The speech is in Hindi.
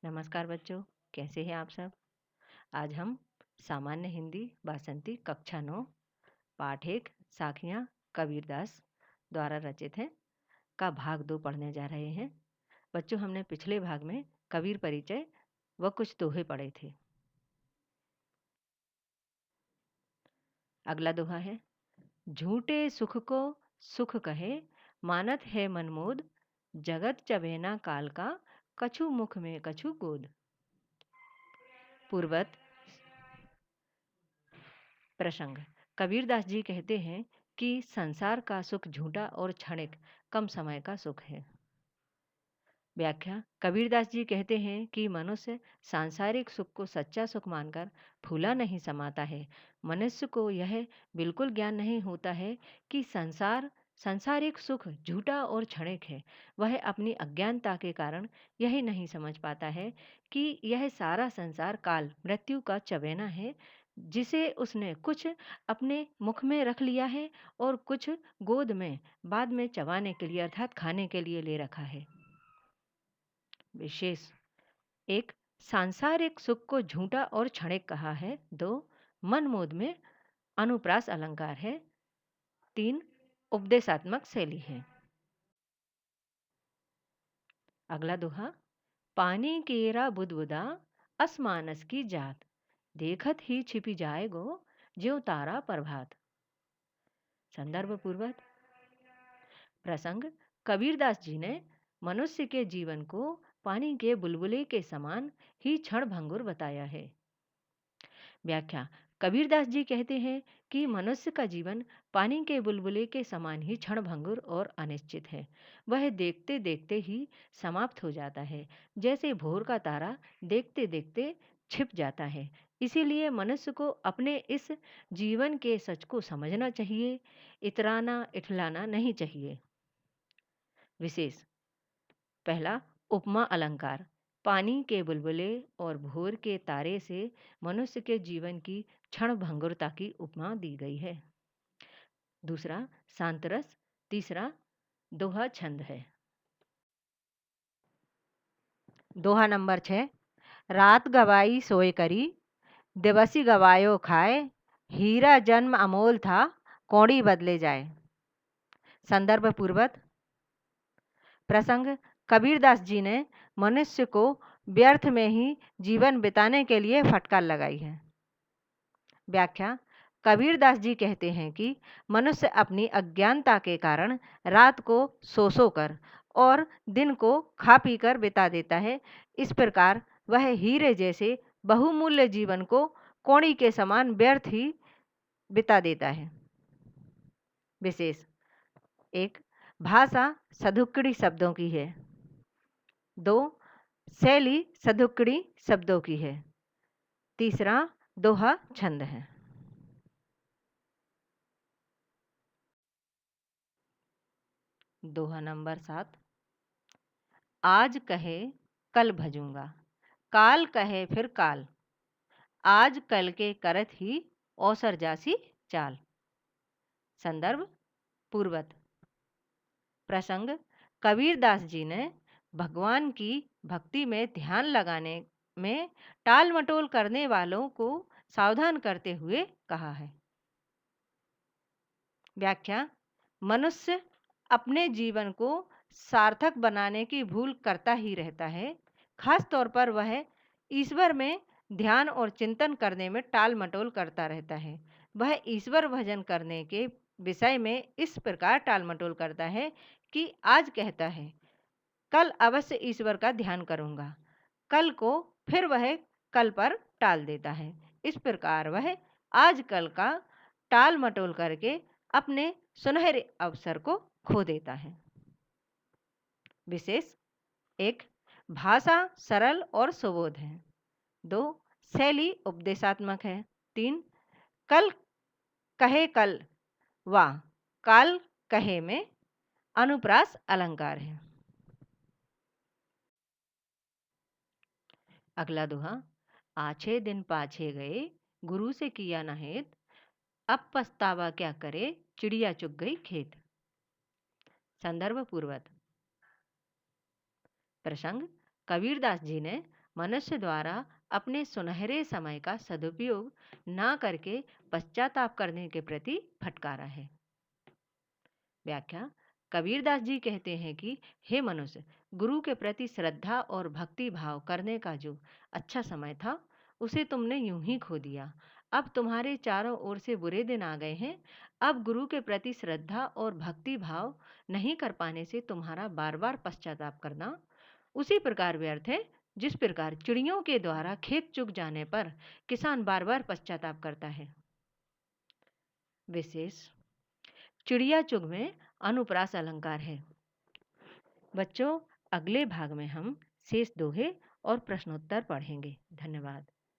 नमस्कार बच्चों, कैसे हैं आप सब? आज हम सामान्य हिंदी वासंती कक्षा 9 पाठ 1 साखियाँ कबीरदास द्वारा रचित हैं का भाग 2 पढ़ने जा रहे हैं। बच्चों, हमने पिछले भाग में कबीर परिचय व कुछ दोहे पढ़े थे। अगला दोहा है, झूठे सुख को सुख कहे, मानत है मनमोद, जगत चबेना काल का, कछु मुख में कछु गोद। पूर्वत प्रसंग। कबीरदास जी कहते हैं कि संसार का सुख झूठा और क्षणिक कम समय का सुख है। व्याख्या। कबीरदास जी कहते हैं कि मनुष्य सांसारिक सुख को सच्चा सुख मानकर फूला नहीं समाता है। मनुष्य को यह बिल्कुल ज्ञान नहीं होता है कि सांसारिक सुख झूठा और क्षणिक है। वह अपनी अज्ञानता के कारण यही नहीं समझ पाता है कि यह सारा संसार काल मृत्यु का चबेना है, जिसे उसने कुछ अपने मुख में रख लिया है और कुछ गोद में बाद में चबाने के लिए अर्थात खाने के लिए ले रखा है। विशेष। एक, सांसारिक सुख को झूठा और क्षणिक कहा है। 2, मन मोद में अनुप्रास अलंकार है। 3, उपदेशात्मक शैली है। अगला दोहा, पानी केरा बुदबुदा, असमानस की जात, देखत ही छिपी जाएगो, ज्यों तारा प्रभात। संदर्भ पूर्वक प्रसंग। कबीरदास जी ने मनुष्य के जीवन को पानी के बुलबुले के समान ही क्षण भंगुर बताया है। व्याख्या। कबीरदास जी कहते हैं कि मनुष्य का जीवन पानी के बुलबुले के समान ही क्षण भंगुर और अनिश्चित है। वह देखते देखते ही समाप्त हो जाता है, जैसे भोर का तारा देखते देखते छिप जाता है। इसीलिए मनुष्य को अपने इस जीवन के सच को समझना चाहिए, इतराना इठलाना नहीं चाहिए। विशेष। पहला, उपमा अलंकार। पानी के बुलबुले और भोर के तारे से मनुष्य के जीवन की क्षण भंगुरता की उपमा दी गई है। दूसरा, सांतरस। तीसरा, दोहा छंद है। दोहा नंबर 6, रात गवाई सोए करी, दिवसी गवायो खाए, हीरा जन्म अमोल था, कौड़ी बदले जाए। संदर्भ पूर्वक प्रसंग। कबीरदास जी ने मनुष्य को व्यर्थ में ही जीवन बिताने के लिए फटकार लगाई है। व्याख्या। कबीरदास जी कहते हैं कि मनुष्य अपनी अज्ञानता के कारण रात को सो कर और दिन को खा पी कर बिता देता है। इस प्रकार वह हीरे जैसे बहुमूल्य जीवन को कौड़ी के समान व्यर्थ ही बिता देता है। विशेष। एक, भाषा सधुक्कड़ी शब्दों की है। 2, शैली सधुक्कड़ी शब्दों की है। तीसरा, दोहा छंद है। दोहा नंबर 7, आज कहे कल भजूंगा, काल कहे फिर काल, आज कल के करत ही औसर जासी चाल। संदर्भ पूर्वत प्रसंग। कबीरदास जी ने भगवान की भक्ति में ध्यान लगाने में टाल मटोल करने वालों को सावधान करते हुए कहा है। व्याख्या। मनुष्य अपने जीवन को सार्थक बनाने की भूल करता ही रहता है। खास तौर पर वह ईश्वर में ध्यान और चिंतन करने में टाल मटोल करता रहता है। वह ईश्वर भजन करने के विषय में इस प्रकार टाल मटोल करता है कि आज कहता है कल अवश्य ईश्वर का ध्यान करूंगा, कल को फिर वह कल पर टाल देता है। इस प्रकार वह आज कल का टाल मटोल करके अपने सुनहरे अवसर को खो देता है। विशेष। एक, भाषा सरल और सुबोध है। 2, शैली उपदेशात्मक है। 3, कल कहे कल व काल कहे में अनुप्रास अलंकार है। अगला दोहा, आछे दिन पाछे गए, गुरु से किया न हेत, अब पछतावा क्या करे, चिड़िया चुग गई खेत। संदर्भ पूर्वक प्रसंग। कबीरदास जी ने मनुष्य द्वारा अपने सुनहरे समय का सदुपयोग ना करके पश्चाताप करने के प्रति फटकारा है। व्याख्या। कबीरदास जी कहते हैं कि हे मनुष्य, गुरु के प्रति श्रद्धा और भक्ति भाव करने का जो अच्छा समय था, उसे तुमने यूं ही खो दिया। अब तुम्हारे चारों ओर से बुरे दिन आ गए हैं। अब गुरु के प्रति श्रद्धा और भक्ति भाव नहीं कर पाने से तुम्हारा बार बार पश्चाताप करना उसी प्रकार व्यर्थ है जिस प्रकार चिड़ियों के द्वारा खेत चुग जाने पर किसान बार बार पश्चाताप करता है। विशेष। चिड़िया चुग में अनुप्रास अलंकार है। बच्चों, अगले भाग में हम शेष दोहे और प्रश्नोत्तर पढ़ेंगे। धन्यवाद।